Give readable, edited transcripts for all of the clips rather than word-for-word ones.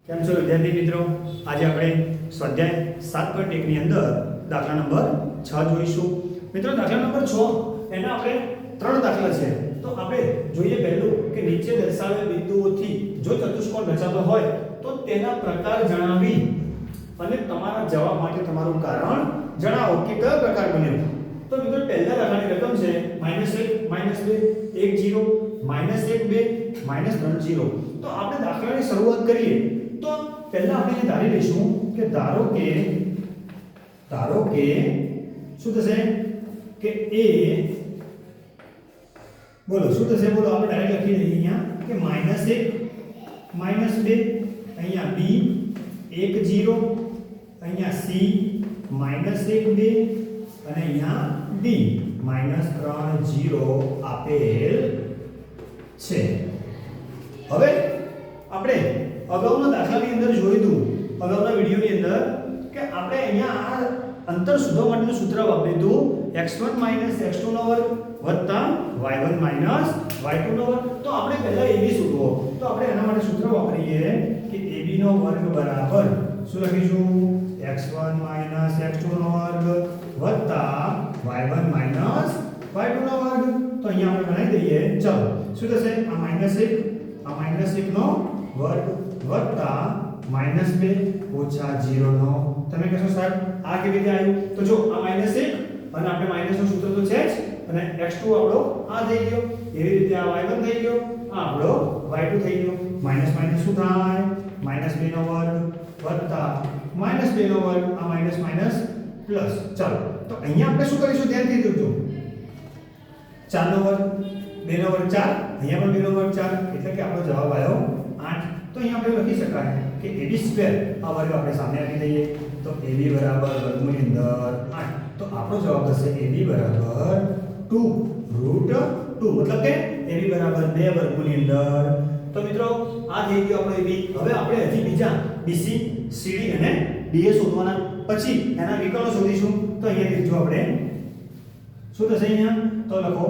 કેમ છો વિદ્યાર્થી મિત્રો? આજે આપણે સ્વાધ્યાય 7.1 ની અંદર દાખલા નંબર 6 જોઈશું. મિત્રો દાખલા નંબર 6 એના આપણે ત્રણ દાખલા છે. તો આપણે જોઈએ પહેલું કે નીચે દર્શાવેલ બિંદુઓથી જો ચતુષ્કોણ રચાતો હોય તો તેના પ્રકાર જણાવી અને તમારા જવાબ માટે તમારું કારણ જણાવો કે કયો પ્રકાર બન્યો. તો મિત્રો પહેલા દાખલાની રકમ છે -1 -2 1 0 -1 2 -3 0. તો આપણે દાખલાની શરૂઆત કરીએ તો પહેલા આપણે ધારી લઈશું કે ધારો કે શું થશે કે a બોલો શું થશે બોલો આપણે ડાયરેક્ટ લખી દઈએ અહીંયા કે -1 -2 અહીંયા b 1 0 અહીંયા c -1 2 અને અહીંયા d -3 0 આપેલ છે. હવે આપણે અગાઉના દાખલાની અંદર જોયું હતું અગાઉના વિડિયોની અંદર કે આપણે અહીંયા આ અંતર શોધવા માટેનું સૂત્ર વાપર્યું હતું x1 - x2 નો વર્ગ y1 - y2 નો વર્ગ. તો આપણે પહેલા ab શોધવો તો આપણે એના માટે સૂત્ર વાપરીએ કે ab નો વર્ગ બરાબર શું લખીશું x1 - x2 નો વર્ગ y1 - y2 નો વર્ગ. તો અહીંયા આપણે બનાવી દઈએ. ચલો શું થશે આ -1 નો વર્ગ વત્તા -2 ઓછા 0 નો. તમે કહેશો સાહેબ આ કેવી રીતે આવ્યું? તો જો આ -1 અને આપણે માઈનસ નું સૂત્ર તો છે જ અને x2 આપણો આ થઈ ગયો, એવી રીતે આ y1 થઈ ગયો, આ આપણો y2 થઈ ગયો. માઈનસ માઈનસ શું થાય? -2 નો વર્ગ વત્તા -2 નો વર્ગ, આ માઈનસ માઈનસ પ્લસ. ચાલો તો અહીંયા આપણે શું કરીશું ધ્યાનથી જોજો. 4 નો વર્ગ 2 નો વર્ગ 4, અહીંયા પણ 2 નો વર્ગ 4 એટલે કે આપણો જવાબ આવ્યો 8. તો અહીંયા આપણે લખી શકાય કે ab² આ વર્ગ આપણે સામે આપી દઈએ તો ab બરાબર વર્ગમૂળની અંદર 8. તો આપણો જવાબ થશે ab બરાબર 2 √2 મતલબ કે ab બરાબર 2 વર્ગમૂળની અંદર. તો મિત્રો આ થઈ ગયો આપણો ab. હવે આપણે હજી બીજા bc cd અને da શોધવાના પછી એના વિકર્ણો શોધીશું. તો અહીંયા દેખજો આપણે શું થશે અહીંયા તો લખો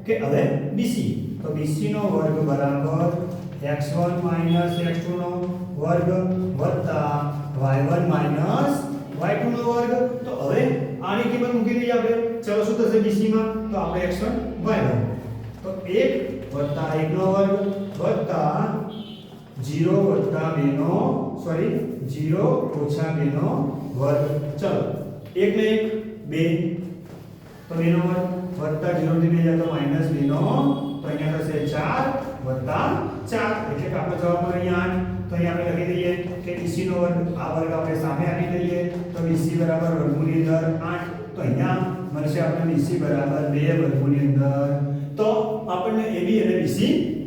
કે હવે bc તો bc નો વર્ગ બરાબર x1 - x2 નો વર્ગ વત્તા y1 - y2 નો વર્ગ. તો હવે આની કિંમત મૂકી દઈએ આપણે. ચલો શું થશે bc માં તો આપણે x1 y1 તો 1 વત્તા 1 નો વર્ગ વત્તા 0 વત્તા 2 નો 0 ઓછા 2 નો વર્ગ. ચલો 1 ને 1 2 તો 2 નો વર્ગ વત્તા 0 થી 2 જાય તો -2 નો તો અહીંયા થશે 4 વત્તા 4 એટલે કે આપણો જવાબ મળે અહીંયા 8. તો અહીંયા આપણે લખી દઈએ કે bc નો વર્ગ આ વર્ગ આપણે સામે આપી દઈએ તો bc બરાબર વર્ગમૂળની અંદર 8. તો અહીંયા મળશે આપણે bc બરાબર 2 વર્ગમૂળની અંદર. તો આપણને ab અને bc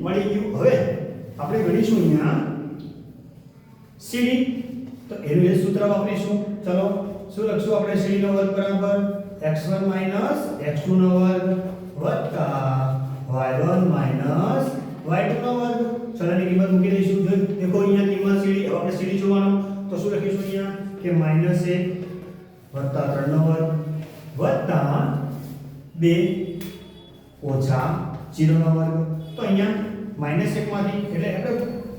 મળી ગયું. હવે આપણે ગણીશું અહીંયા cd તો એનું એ સૂત્ર વાપરીશું. ચલો શું લખશું આપણે cd નો વર્ગ બરાબર x1 - x2 નો વર્ગ વત્તા y1 - y2 નો વર્ગ. ચલોની કિંમત મૂકી દઈશું. જો દેખો અહીંયા કિંમત cd હવે આપણે cd જોવાનું તો શું લખીશું અહીંયા કે -1 વત્તા 3 નો વર્ગ વત્તા 2 ઓછા 0 નો વર્ગ. તો અહીંયા -1 માંથી એટલે આપણે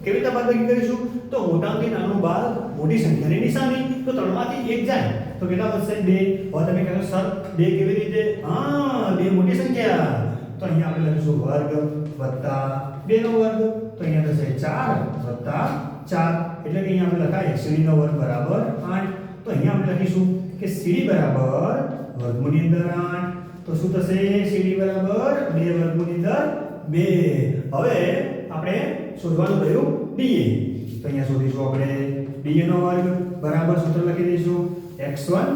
કેવી રીતે બાદબાકી કરીશું તો મોટામાંથી નાનું બાદ મોટી સંખ્યાની નિશાની. તો 3 માંથી 1 જાય તો કેટલા વધશે 2. હવે તમે કહેશો સર 2 કેવી રીતે? હા 2 મોટી સંખ્યા. તો અહીંયા આપણે લખીશું વર્ગ વત્તા 2 નો વર્ગ તો અહીંયા થશે 4 વત્તા 4 એટલે કે અહીંયા આપણે લખાય cd નો વર્ગ બરાબર 8. તો અહીંયા આપણે લખીશું કે cd બરાબર વર્ગમૂળની અંદર 8. તો શું થશે cd બરાબર 2 વર્ગમૂળની અંદર 2. હવે આપણે શોધવાનું રહ્યું da. તો અહીંયા શોધીશું આપણે da નો વર્ગ બરાબર સૂત્ર લખી દઈશું x1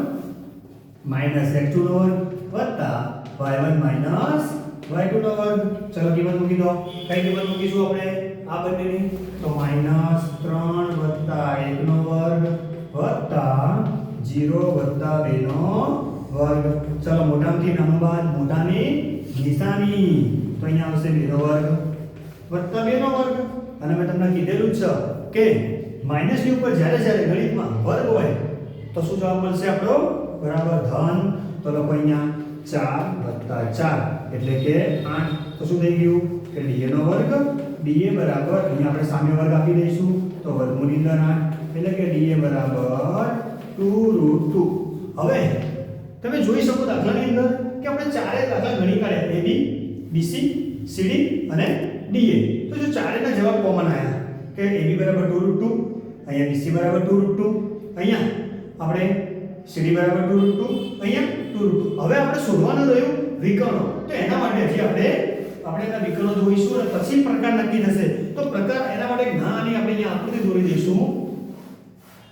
- x2 નો વર્ગ વત્તા y1 - y2 નો વર્ગ. ચલો કિંમત મૂકી દો. કઈ કિંમત મૂકીશું આપણે આ બંનેની તો -3 વત્તા 1 નો વર્ગ વત્તા 0 વત્તા 2 નો વર્ગ. ચલો મોટામાંથી નાનું બાદ મોટાની નિશાની તો અહીંયા આવશે 2 નો વર્ગ વત્તા 2 નો વર્ગ. અને મેં તમને કીધેલું છે કે માઈનસની ઉપર જ્યારે ગણિતમાં વર્ગ હોય તો શું જવાબ મળશે આપણો બરાબર ધન. તો લખો અહીંયા 4 વત્તા 4 એટલે કે 8. તો શું થઈ ગયું કે da નો વર્ગ da બરાબર અહીંયા આપણે સામે વર્ગ આપી દઈશું તો તો વર્ગમૂળની અંદર 8 એટલે કે dA બરાબર 2√2. હવે તમે જોઈ શકો દાખલાની અંદર કે આપણે ચારે દાખલા ગણી કાઢ્યા AB BC CD અને DA. તો જો ચારેના જવાબ કોમન આવ્યા કે AB બરાબર 2√2, અહીંયા BC બરાબર 2√2, અહીંયા આપણે CD બરાબર 2√2, અહીંયા 2√2. હવે આપણે શોધવાનું રહ્યું વિકર્ણો. તો એના માટે હજી આપણે એના વિકર્ણો જોઈશું અને પછી પ્રકાર નક્કી થશે. તો પ્રકાર એના માટે નાની આપણે અહીંયા આકૃતિ દોરી દઈશું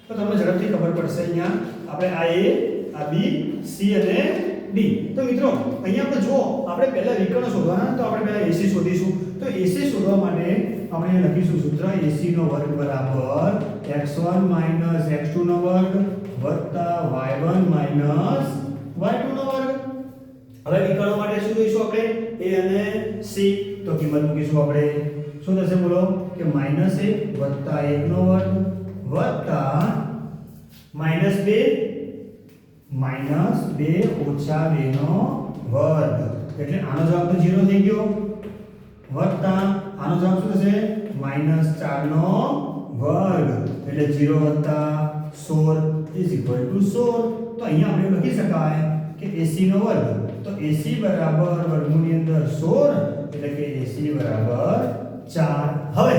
તો તમને ઝડપથી ખબર પડશે. અહીંયા આપણે આ A, આ B, C અને D. તો મિત્રો અહીંયા આપણે જુઓ, આપણે પહેલા વિકર્ણ શોધવાના. તો આપણે પહેલા AC શોધીશું. તો AC શોધવા માટે આપણે લખીશું સૂત્ર AC નો વર્ગ બરાબર x1 - x2 નો વર્ગ વત્તા y1 - y2 નો વર્ગ. હવે વિકર્ણો માટે શું જોઈશું આપણે? A અને C. તો કિંમત મૂકીશું આપણે. શું થશે બોલો? કે -1 + 1 નો વર્ગ વત્તા -2 - 2 - 2 નો વર્ગ. એટલે આનો જવાબ તો 0 થઈ ગયો. વત્તા આનો જવાબ શું થશે? -4 નો વર્ગ. એટલે 0 + 16 = 16. તો અહીંયા આપણે લખી શકાય કે AC નો વર્ગ. તો AC બરાબર વર્ગમૂળની અંદર 16 એટલે કે AC બરાબર 4. હવે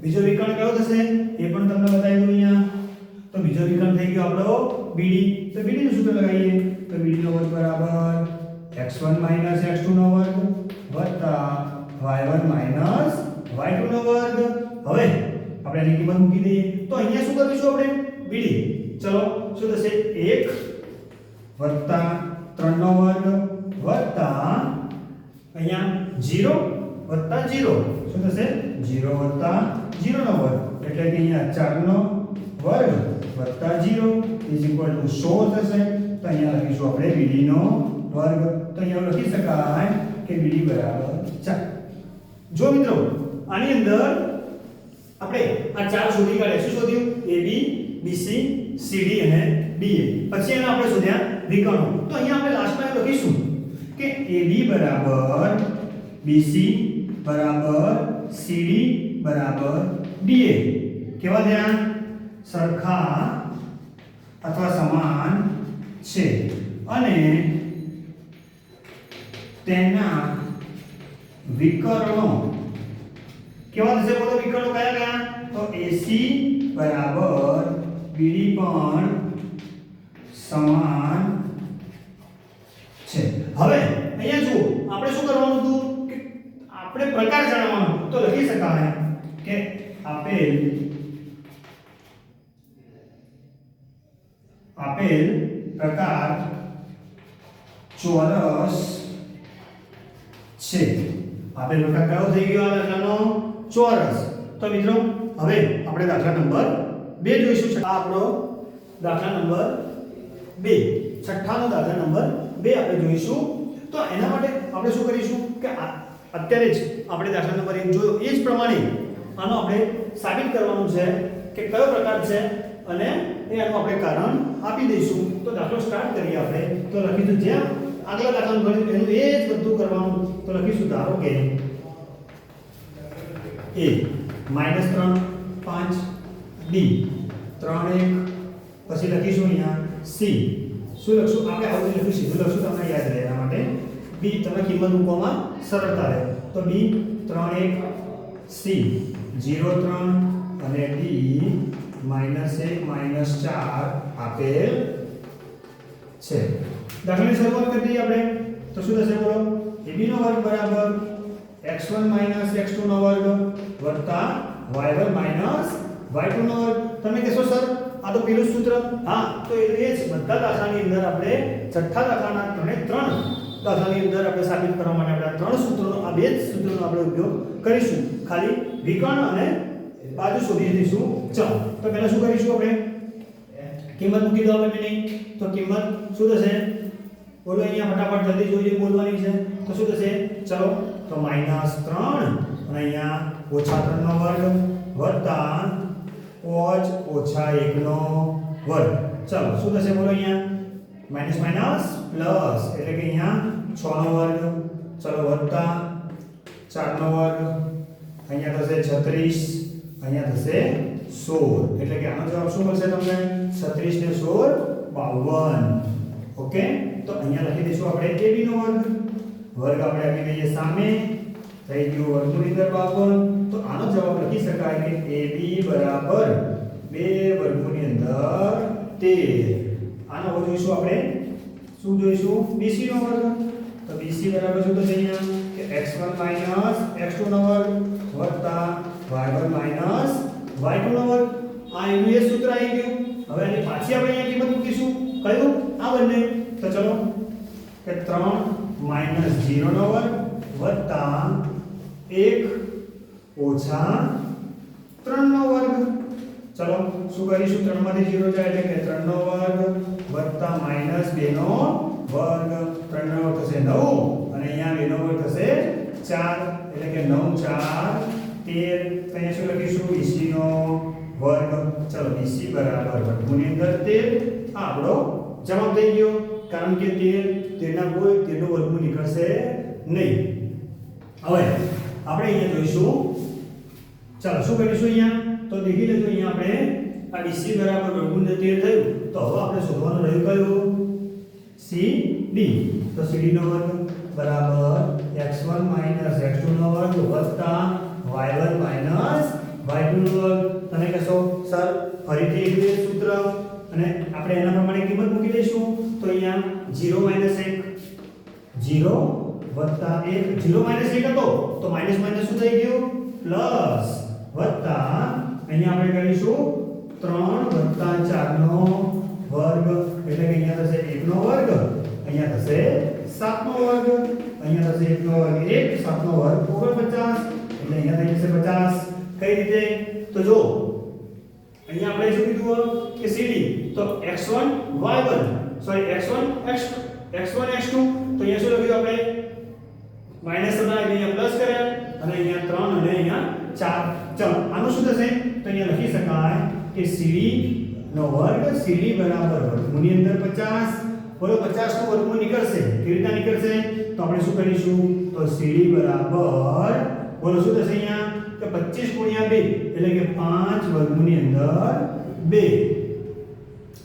બીજો વિકર્ણ કયો થશે એ પણ તમને બતાવી દઉં અહીંયા. તો બીજો વિકર્ણ થઈ ગયો આપણો BD. તો BD નું સૂત્ર લગાવીએ. તો BD નો વર્ગ બરાબર x1 - x2 નો વર્ગ વત્તા y1 - y2 નો વર્ગ. હવે આપણે એની કિંમત મૂકી દઈએ. તો અહીંયા શું કરીશું આપણે? BD. ચલો શું થશે? 1 વત્તા 3 નો વર્ગ વત્તા અહીંયા 0 વત્તા 0. શું થશે? 0 વત્તા 0 નો વર્ગ. એટલે કે અહીંયા 4 નો વર્ગ વત્તા 0 = 16 થશે. તો અહીંયા લખીશું આપણે BD નો વર્ગ. તો અહીંયા લખી શકાય કે BD બરાબર 4. જો મિત્રો આની અંદર આપણે આ ચાર શોધી કાઢ્યા. શું શોધ્યું? AB BC CD અને DA. પછી એને આપણે શોધ્યા વિકર્ણો. તો અહીંયા આપણે લાસ્ટમાં લખીશું કે AB બરાબર BC બરાબર CD બરાબર DA. કેવા થયા? સરખા અથવા સમાન છે અને તેના વિકર્ણો કેવા થશે બોલો? વિકર્ણો કયા કયા? તો AC બરાબર BD પણ સમાન છે. હવે અહીંયા જુઓ, આપણે શું કરવાનું હતું કે આપણે પ્રકાર જાણવાનો. તો લખી શકાય કે આપેલ પ્રકાર ચોરસ છે. આપેલ પ્રકાર કયો થઈ ગયો? આ દાખલાનો ચોરસ. તો મિત્રો હવે આપણે દાખલા નંબર 2 જોઈશું. આ આપણો દાખલા નંબર 2, છઠ્ઠાનો દાખલા નંબર 2 આપણે જોઈશું. તો એના માટે આપણે શું કરીશું કે અત્યારે જ આપણે દાખલા નંબર 1 જોયો એ જ પ્રમાણે આનો આપણે સાબિત કરવાનું છે કે કયો પ્રકાર છે અને એનું આપણે કારણ આપી દઈશું. તો દાખલો સ્ટાર્ટ કરીએ આપણે. તો લખીશું જ્યાં આગલા દાખલાનું ગણ્યું એનું એ જ બધું કરવાનું. તો લખીશું ધારો કે A -3 5 D 3 1. પછી લખીશું અહીંયા C. શું લખશું? આપણે આવું લખીશું, સીધું લખશું, તમને યાદ રહે એના માટે. B તમે કિંમત મૂકવામાં સરળતા રહે. તો B 3 1 C 0 3 અને D -1 -4 આપેલ છે. દાખલાની શરૂઆત કરી દઈએ આપણે. તો શું થશે બોલો? AB નો વર્ગ બરાબર x1 - x2 નો વર્ગ વત્તા y1 - y2 નો વર્ગ. તમે કહેશો સર આ તો પેલું સૂત્ર. હા, તો એ જ બધા દાખલાની અંદર આપણે છઠ્ઠા દાખલાના 3 દાખલાની અંદર આપણે સાબિત કરવા માટે આપણે ત્રણ સૂત્રોનો, આ બે જ સૂત્રોનો આપણે ઉપયોગ કરીશું. ખાલી વિકર્ણ અને બાજુ શોધી દઈશું. ચાલો તો પહેલા શું કરીશું? આપણે કિંમત મૂકી દો આપણે નહીં. તો કિંમત શું થશે બોલો? અહીંયા ફટાફટ જલ્દી જોઈએ, બોલવાની છે. તો શું થશે? ચલો તો -3 અને અહીંયા -3 નો વર્ગ વત્તા cos -1 નો વર્ગ. ચલો શું થશે બોલો? અહીંયા માઈનસ માઈનસ પ્લસ એટલે કે અહીંયા 6 નો વર્ગ. ચલો વત્તા 4 નો વર્ગ. અહીંયા થશે 36, અહીંયા થશે 16 એટલે કે આનો જવાબ શું મળશે તમને 36 ને 16 52 ઓકે તો અહીંયા લખી દઈશું આપણે ab નો વર્ગ આપણે આપી દઈએ સામે થઈ ગયું વર્ગમૂળની અંદર 52 તો આનો જવાબ લખી શકાય કે ab બરાબર 2 વર્ગમૂળની અંદર 13 આનો હવે જોઈશું આપણે શું જોઈશું bc નો વર્ગ તો bc બરાબર શું થશે અહીંયા કે x1 x2 નો વર્ગ વત્તા y1 y2 નો વર્ગ આ એનું એ સૂત્ર આવી ગયું હવે આની પાછી આપણે અહીંયા કિંમત મૂકીશું કયું આ બંને તો ચલો કે 3 0 નો વર્ગ વત્તા 1 ઓછા 3 નો વર્ગ ચલો શું કરીશું 3 માંથી 0 જાય એટલે કે 3 નો વર્ગ વત્તા -2 નો વર્ગ 3 નો વર્ગ થશે 9 અને અહીંયા 2 નો વર્ગ થશે 4 એટલે કે 9 4 13 તો અહીંયા શું લખીશું BC નો વર્ગ ચલો BC બરાબર વર્ગમૂળની અંદર 13 આ આપણો જવાબ થઈ ગયો કારણ કે 13 ના કોઈ 13 નો વર્ગમૂળ નીકળશે નહીં હવે આપણે અહીંયા જોઈશું ચાલો શું કરીશું અહીંયા તો દેખી લેજો અહીંયા આપણે આ BC બરાબર વર્ગમૂળ 13 થયું તો હવે આપણે શોધવાનું રહ્યું કયું CD તો CD નો વર્ગ બરાબર x1 x2 નો વર્ગ વત્તા y1 y2 નો વર્ગ તમે કહેશો સર ફરીથી એક સૂત્ર અને આપણે એના પ્રમાણે કિંમત મૂકી દઈશું તો અહીંયા 0 1 0 વત્તા 1 0 1 હતો તો માઈનસ માઈનસ શું થઈ ગયું પ્લસ વત્તા અહીંયા આપણે કરીશું 3 વત્તા 4 નો વર્ગ એટલે કે અહીંયા થશે 1 નો વર્ગ અહીંયા થશે 7 નો વર્ગ અહીંયા થશે 1 નો વર્ગ 1 7 નો વર્ગ 49 એટલે અહીંયા થઈ જશે 50 કઈ રીતે તો જો અહીંયા આપણે શું કીધું કે CD તો x1 y1 sorry x1 x2 તો અહીંયા શું લખ્યું આપણે માઈનસ હતા અહીંયા પ્લસ કર્યા અને અહીંયા 3 અને અહીંયા 4 ચલો આનું શું થશે તો અહીંયા લખી શકાય કે CD નો વર્ગ CD બરાબર વર્ગમૂળની અંદર 50 બોલો 50 નો વર્ગમૂળ નીકળશે કેવી રીતે નીકળશે તો આપણે શું કરીશું તો CD બરાબર બોલો શું થશે અહીંયા કે 25 ગુણ્યા 2 એટલે કે 5 વર્ગમૂળની અંદર 2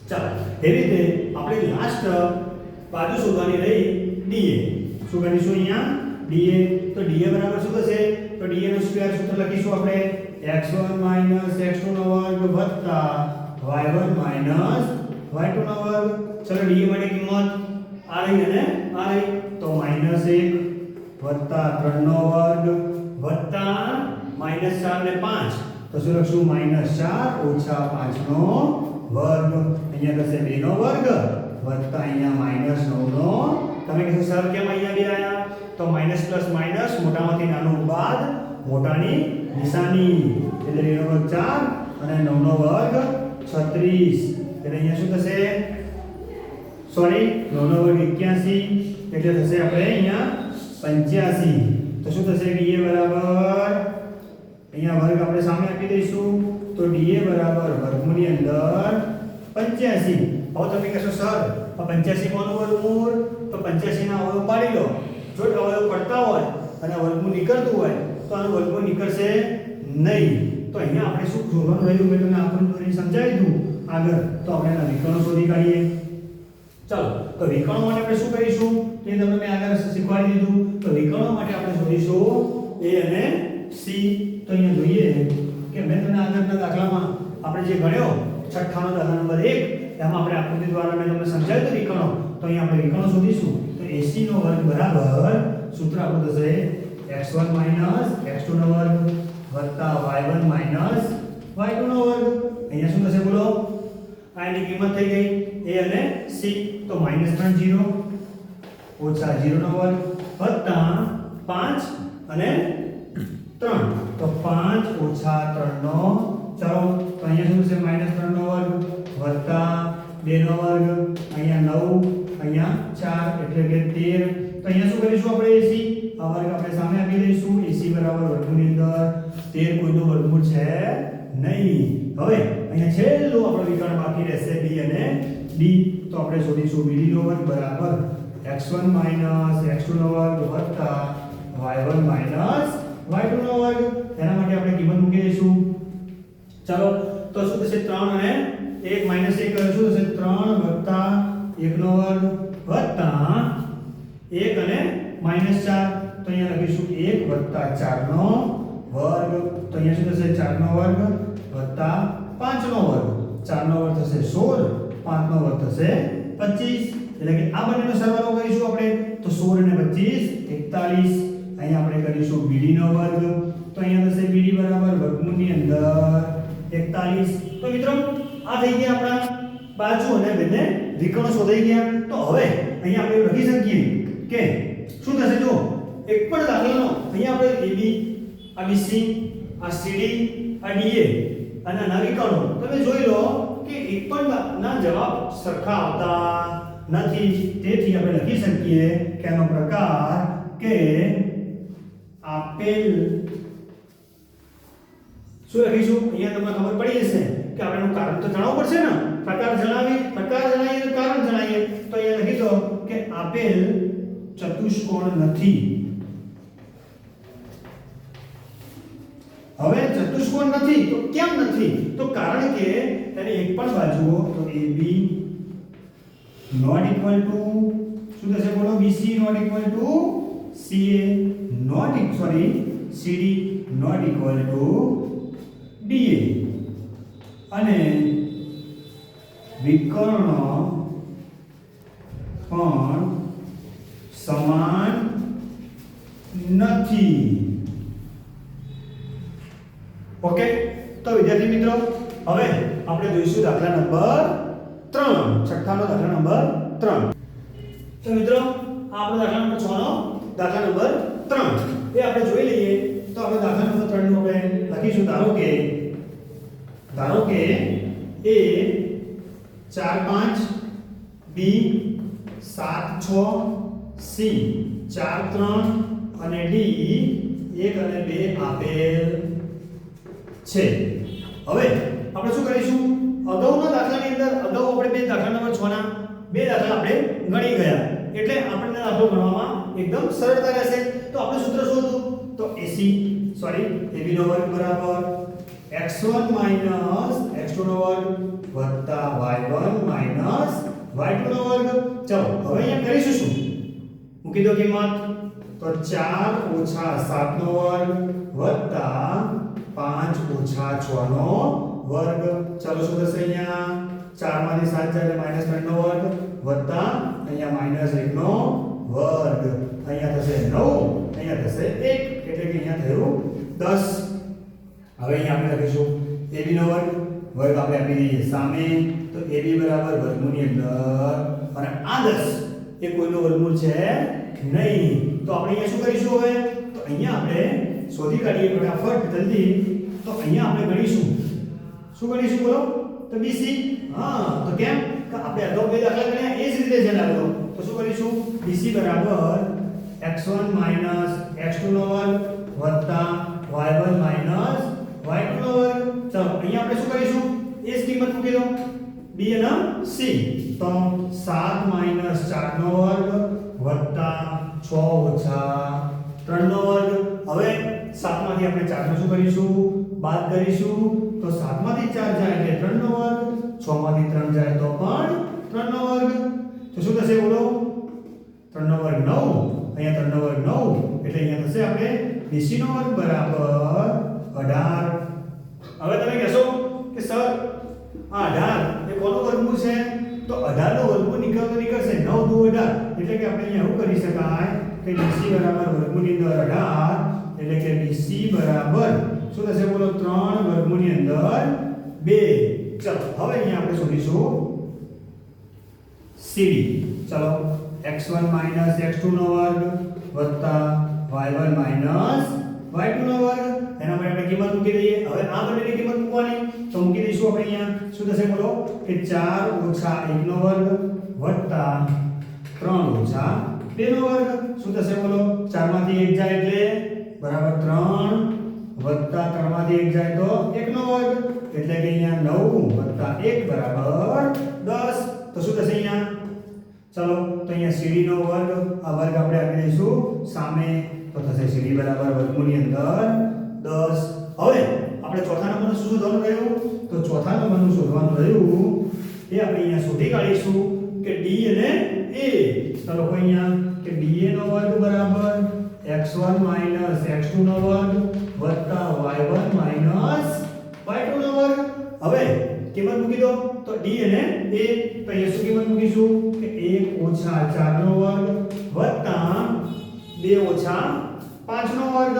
ચાલો એવી રીતે આપણે લાસ્ટ બાજુ શોધવાની રહી DA શું કરીશું અહીંયા DA તો DA બરાબર શું થશે તો DA નો સ્ક્વેર સૂત્ર લખીશું આપણે x1 x2 નો વર્ગ વત્તા y1 y2 નો વર્ગ ચલો DA માટે કિંમત આ રહી અને આ રહી તો -1 વત્તા 3 નો વર્ગ વત્તા -4 ને 5 તો શું લખશું -4 ઓછા 5 નો વર્ગ અહીંયા થશે 2 નો વર્ગ વત્તા અહીંયા -9 નો તમે કહેશો સર કેમ અહીંયા બે આયા તો માઈનસ પ્લસ માઈનસ મોટામાંથી નાનું બાદ મોટાની નિશાની એટલે 2 નો વર્ગ 4 અને 9 નો વર્ગ 36 એટલે અહીંયા શું થશે સોરી 9 નો વર્ગ 81 એટલે થશે આપણે અહીંયા 85 તો શું થશે DA બરાબર અહીંયા વર્ગ આપણે સામે આપી દઈશું તો DA બરાબર વર્ગમૂળની અંદર 85 હવે તમે કહેશો સર આ 85 કોનું વર્ગમૂળ તો 85 ના અવયવ પાડી લો જો અવયવ પડતા હોય અને વર્ગમૂળ નીકળતું હોય તો આનું વર્ગમૂળ નીકળશે નહીં તો અહીંયા આપણે શું શોધવાનું રહ્યું મેં તમને આકૃતિ સમજાવી દીધું આગળ તો આપણે એના વિકર્ણો શોધી કાઢીએ ચાલો તો વિકર્ણો માટે આપણે શું કરીશું તે તમને મેં આગળ શીખવાડી દીધું તો વિકર્ણો માટે આપણે શોધીશું A અને C તો અહીંયા જોઈએ કે મેં તમને આગળના દાખલામાં આપણે જે ગણ્યો છઠ્ઠાનો દાખલા નંબર 1 એમાં આપણે આકૃતિ દ્વારા મેં તમને સમજાવ્યું હતું વિકર્ણો તો અહીંયા આપણે વિકર્ણો શોધીશું તો AC નો વર્ગ બરાબર સૂત્ર આપણું થશે x1 x2 નો વર્ગ વત્તા y1 y2 નો વર્ગ અહીંયા શું થશે બોલો આ એની કિંમત થઈ ગઈ A અને C તો -3 0 ઓછા 0 નો વર્ગ વત્તા 5 અને 3 તો 5 ઓછા 3 નો ચલો તો અહીંયા શું છે -3 નો વર્ગ વત્તા 2 નો વર્ગ અહીંયા 9 અહીંયા 4 એટલે કે 13 તો અહીંયા શું કરીશું આપણે AC આ વર્ગ આપણે સામે આપી દઈશું AC બરાબર વર્ગમૂળની અંદર 13 કોઈનો વર્ગમૂળ છે નહીં હવે અહીંયા છેલ્લું આપણો વિકર્ણ બાકી રહેશે B અને D તો આપણે શોધીશું BD નો વર્ગ બરાબર x1 x2 નો વર્ગ વત્તા y1 y2 નો વર્ગ એના માટે આપણે કિંમત મૂકી દઈશું ચાલો તો શું થશે 3 અને 1 માઈનસ 1 કરે શું થશે 3 વત્તા 1 નો વર્ગ વત્તા 1 અને માઈનસ 4 તો અહીંયા લખીશું 1 વત્તા 4 નો વર્ગ તો અહીંયા શું થશે 4 નો વર્ગ વત્તા 5 નો વર્ગ 4 નો વર્ગ થશે 16 5 નો વર્ગ થશે 25 એટલે કે આ બંનેનો સરવાળો કરીશું આપણે તો 16 અને 25 41 અહીંયા આપણે કરીશું BD નો વર્ગ તો અહીંયા થશે BD બરાબર વર્ગમૂળની અંદર 41 તો મિત્રો આ થઈ ગયા આપણા બાજુ અને બંને વિકર્ણ શોધાઈ ગયા તો હવે અહીંયા આપણે લખી શકીએ કે શું થશે જો એક પણ દાખલાનો અહીંયા આપણે AB આ BC આ CD આ DA અને આના વિકર્ણો તમે જોઈ લો કે એક પણ ના જવાબ સરખા આવતા નથી તેથી આપણે લખી શકીએ કે આનો પ્રકાર કે આપેલ શું લખીશું અહીંયા તમને ખબર પડી જશે કે આપણે એનું કારણ તો જણાવવું પડશે ને પ્રકાર જણાવીએ કારણ જણાવીએ તો અહીંયા લખી દો કે આપેલ ચતુષ્કોણ નથી હવે ચતુષ્કોણ નથી તો કેમ નથી તો કારણ કે તેની એક પણ બાજુઓ તો AB not equal to શું થશે બોલો BC not equal to CA not sorry CD not equal to DA અને વિકર્ણ પણ સમાન નથી ઓકે તો વિદ્યાર્થી મિત્રો હવે આપણે જોઈશું દાખલા નંબર 3 છઠ્ઠાનો દાખલા નંબર 3 તો મિત્રો આ આપણો દાખલા નંબર 6 નો દાખલા નંબર 3 એ આપણે જોઈ લઈએ તો આપણે દાખલા નંબર 3 નું આપણે લખીશું ધારો કે A 4 5 B 7 6 C 4 3 અને D 1 અને 2 આપેલ છે હવે આપણે શું કરીશું અગાઉના દાખલાની અંદર અગાઉ આપણે બે દાખલા નંબર 6 ના બે દાખલા આપણે ગણી ગયા એટલે આપણને દાખલો ગણવામાં એકદમ સરળતા રહેશે તો આપણે સૂત્ર શું હતું તો AB નો વર્ગ બરાબર x1 x2 નો વર્ગ વત્તા y1 y2 નો વર્ગ ચલો હવે અહીંયા કરીશું શું મૂકી દો કિંમત તો 4 - 7 નો વર્ગ વત્તા 5 - 6 નો વર્ગ ચલો શું થશે અહીંયા 4 માંથી 7 જાય એટલે -3 નો વર્ગ વત્તા અહીંયા -1 નો વર્ગ અહીંયા થશે 9 અહીંયા થશે 1 એટલે કે અહીંયા થયું 10 હવે અહીંયા આપણે લખીશું AB નો વર્ગ આપણે આપી દઈએ સામે તો AB બરાબર વર્ગમૂળની અંદર અને આ 10 એ કોઈનો વર્ગમૂળ છે નહીં તો આપણે અહીંયા શું કરીશું હવે તો અહીંયા આપણે શોધી કાઢીએ ફટાફટ જલ્દી તો અહીંયા આપણે ગણીશું શું ગણીશું બોલો તો BC હા તો કેમ કે આપણે અગાઉ બે દાખલા ગણ્યા એ જ રીતે છે દાખલો તો શું કરીશું BC બરાબર x1 x2 નો વર્ગ વત્તા y1 y2 નો વર્ગ ચલો અહીંયા આપણે શું કરીશું એ જ કિંમત મૂકી દો B અને C તો 7 - 4 નો વર્ગ વત્તા 6 - 3 નો વર્ગ હવે 7 માંથી આપણે 4 નો શું કરીશું બાદ કરીશું તો 7 માંથી 4 જાય એટલે 3 નો વર્ગ 6 માંથી 3 જાય તો પણ 3 નો વર્ગ તો શું થશે બોલો 3 નો વર્ગ 9 અહીંયા 3 નો વર્ગ 9 એટલે અહીંયા થશે આપણે BC નો વર્ગ બરાબર 18 હવે તમે કહેશો કે સર આ 18 એ કોનો વર્ગમૂળ છે તો 18 નો વર્ગમૂળ નીકળશે 9 * 2 = 18 એટલે કે આપણે અહીંયા શું કરી શકાય કે BC બરાબર વર્ગમૂળની અંદર 18 એટલે કે BC બરાબર શું થશે બોલો 3 વર્ગમૂળની અંદર 2 ચલો હવે અહીંયા આપણે શોધીશું CD ચલો x1 x2 નો વર્ગ વત્તા y1 y2 નો વર્ગ એના માટે આપણે કિંમત મૂકી દઈએ હવે આ બંનેની કિંમત મૂકવાની તો મૂકી દઈશું આપણે અહીંયા શું થશે બોલો કે 4 - 1 નો વર્ગ વત્તા 3 - 2 નો વર્ગ શું થશે બોલો 4 માંથી 1 જાય એટલે બરાબર 3 વત્તા 3 માંથી 1 જાય તો 1 નો વર્ગ એટલે કે અહીંયા 9 વત્તા 1 બરાબર 10 તો શું થશે અહીંયા ચલો તો અહીંયા CD નો વર્ગ આ વર્ગ આપણે આપી દઈશું સામે તો થશે CD બરાબર વર્ગમૂળની અંદર 10 હવે આપણે ચોથા નંબરનું શું શોધવાનું રહ્યું તો ચોથા નંબરનું શોધવાનું રહ્યું એ આપણે અહીંયા શોધી કાઢીશું કે d અને a. તો લોકો અહીંયા કે dA નો વર્ગ બરાબર x1 x2 નો વર્ગ વત્તા y1 y2 નો વર્ગ. હવે કિંમત મૂકી દો તો d અને a. તો અહીંયા શું કિંમત મૂકીશું કે 1 ઓછા 4 નો વર્ગ વત્તા 2 ઓછા 5 નો વર્ગ.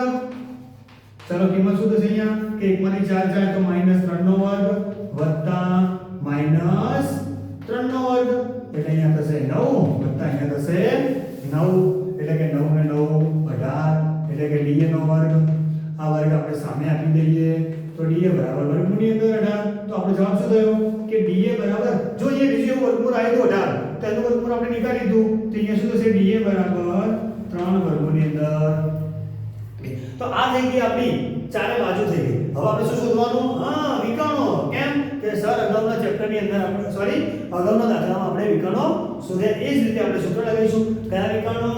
ચલો કિંમત શું થશે અહીંયા કે 1 માંથી 4 જાય તો -3 નો વર્ગ વત્તા -3 નો વર્ગ એટલે અહીંયા થશે 9 વત્તા અહીંયા થશે 9 એટલે કે 9 ને 9 18 એટલે કે dA નો વર્ગ. આ વર્ગ આપણે સામે આપી દઈએ તો dA બરાબર વર્ગમૂળની અંદર 18. તો આપણો જવાબ શું થયો કે dA બરાબર જો અહીંયા બીજું વર્ગમૂળ આવ્યું 18 તો એનું વર્ગમૂળ આપણે નીકાળી દીધું તો અહીંયા શું થશે dA બરાબર 3 વર્ગમૂળની અંદર. તો આ થઈ ગઈ આપણી ચારે બાજુ થઈ ગઈ. હવે આપણે શું શોધવાનું હા વિકર્ણો. કેમ કે સર અગાઉના ચેપ્ટરની અંદર આપણે અગાઉના દાખલામાં આપણે વિકર્ણો શોધ્યા એ જ રીતે આપણે સૂત્ર લગાવીશું. કયા વિકર્ણો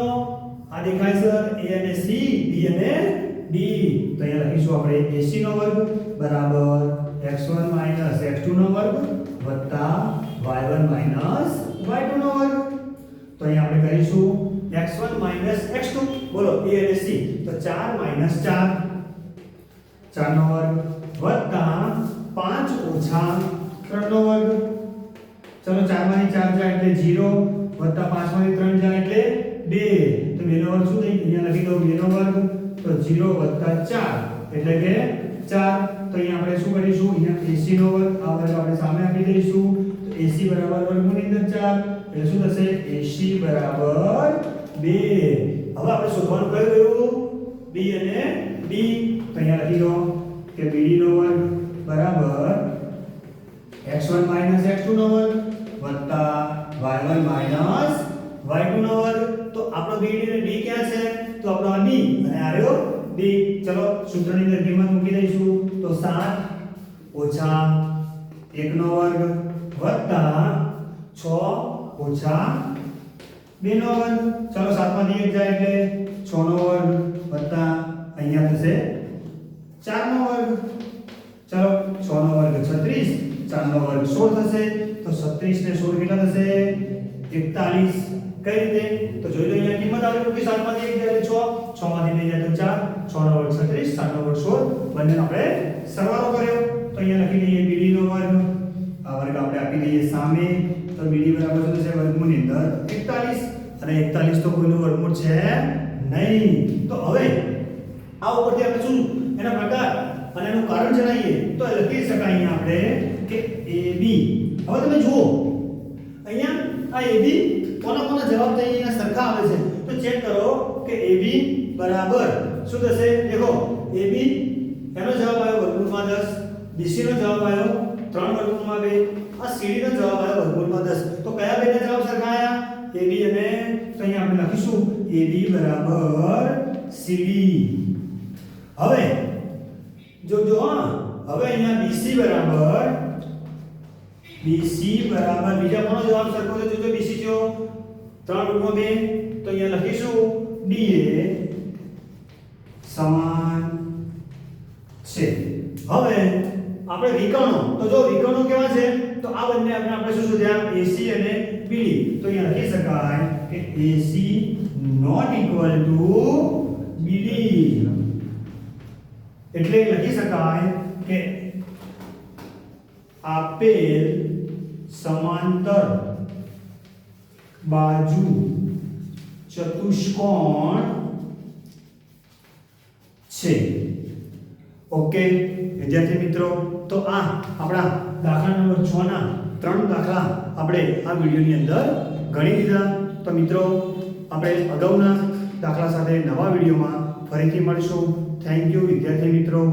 આ દેખાય સર a અને c b અને d. તો અહીંયા લખીશું આપણે ac નો વર્ગ બરાબર x1 x2 નો વર્ગ વત્તા y1 y2 નો વર્ગ. તો અહીંયા આપણે કરીશું x1 x2 બોલો a અને c તો 4 4 નો વર્ગ વત્તા 5 ઓછા 3 નો વર્ગ. ચલો 4 માંથી 4 જાય એટલે 0 વત્તા 5 માંથી 3 જાય એટલે 2 તો 2 નો વર્ગ શું થઈ અહીંયા લખી દો 2 નો વર્ગ તો 0 વત્તા 4 એટલે કે 4. તો અહીંયા આપણે શું કરીશું અહીંયા ac નો વર્ગ આ વર્ગ આપણે સામે આપી દઈશું તો ac બરાબર વર્ગમૂળની અંદર 4 એટલે શું થશે ac બરાબર 2. હવે આપણે શોધવાનું કયું રહ્યું b અને d. તો અહીંયા લખી દો કે bd નો વર્ગ બરાબર x1 x2 નો વર્ગ વત્તા y1 y2 નો વર્ગ. તો આપણો bd અને d ક્યાં છે તો આપણો આ b અને આ રહ્યો d. ચલો સૂત્રની અંદર કિંમત મૂકી દઈશું તો 7 ઓછા 1 નો વર્ગ વત્તા 6 ઓછા 2 નો વર્ગ. ચલો 7 માંથી 1 જાય એટલે 6 નો વર્ગ વત્તા અહીંયા થશે 4 નો વર્ગ. ચલો 6 નો વર્ગ 36 4 નો વર્ગ 16 થશે તો 36 ને 16 કેટલા થશે 41. કઈ રીતે તો જોઈ લો અહીંયા કિંમત આવે કે 7 માંથી 1 જાય એટલે 6 6 માંથી 2 જાય તો 4 6 નો વર્ગ 36 7 નો વર્ગ 16 બંનેનો આપણે સરવાળો કર્યો તો અહીંયા લખી દઈએ bd નો વર્ગ આ વર્ગ આપણે આપી દઈએ સામે તો bd બરાબર શું થશે વર્ગમૂળની અંદર 41 અને 41 તો કોઈનું વર્ગમૂળ છે નહીં. તો હવે આ ઉપરથી આપણે શું એના પ્રકાર અને એનું કારણ જણાવીએ તો લખી શકાય અહીંયા આપણે કે AB. હવે તમે જુઓ અહીંયા આ AB કોના જવાબ તો અહીંયા સરખા આવે છે તો ચેક કરો કે AB બરાબર શું થશે દેખો AB એનો જવાબ આવ્યો વર્ગમૂળમાં 10 BC નો જવાબ આવ્યો 3 વર્ગમૂળમાં 2 આ CD નો જવાબ આવ્યો વર્ગમૂળમાં 10. તો કયા બેના જવાબ સરખા આવ્યા AB અને તો અહીંયા આપણે લખીશું AB બરાબર CD. હવે જો હવે અહીંયા BC બરાબર બીજા કોનો જવાબ સરખો છે જોજો BC જો 3 √2 તો અહીંયા લખીશું DA સમાન છે. હવે આપણે વિકર્ણો તો જો વિકર્ણો કેવા છે તો આ બંને આપણે શું શોધ્યા AC અને BD. તો અહીંયા લખી શકાય કે AC not equal to BD એટલે લખી શકાય કે આપેલ સમાંતર બાજુ ચતુષ્કોણ છે. ઓકે વિદ્યાર્થી મિત્રો તો આ આપણા દાખલા નંબર 6 ના 3 દાખલા આપણે આ વિડિયોની અંદર ગણી લીધા. તો મિત્રો આપણે અગાઉના દાખલા સાથે નવા વિડિયોમાં ફરીથી મળીશું. થેન્ક યુ વિદ્યાર્થી મિત્રો.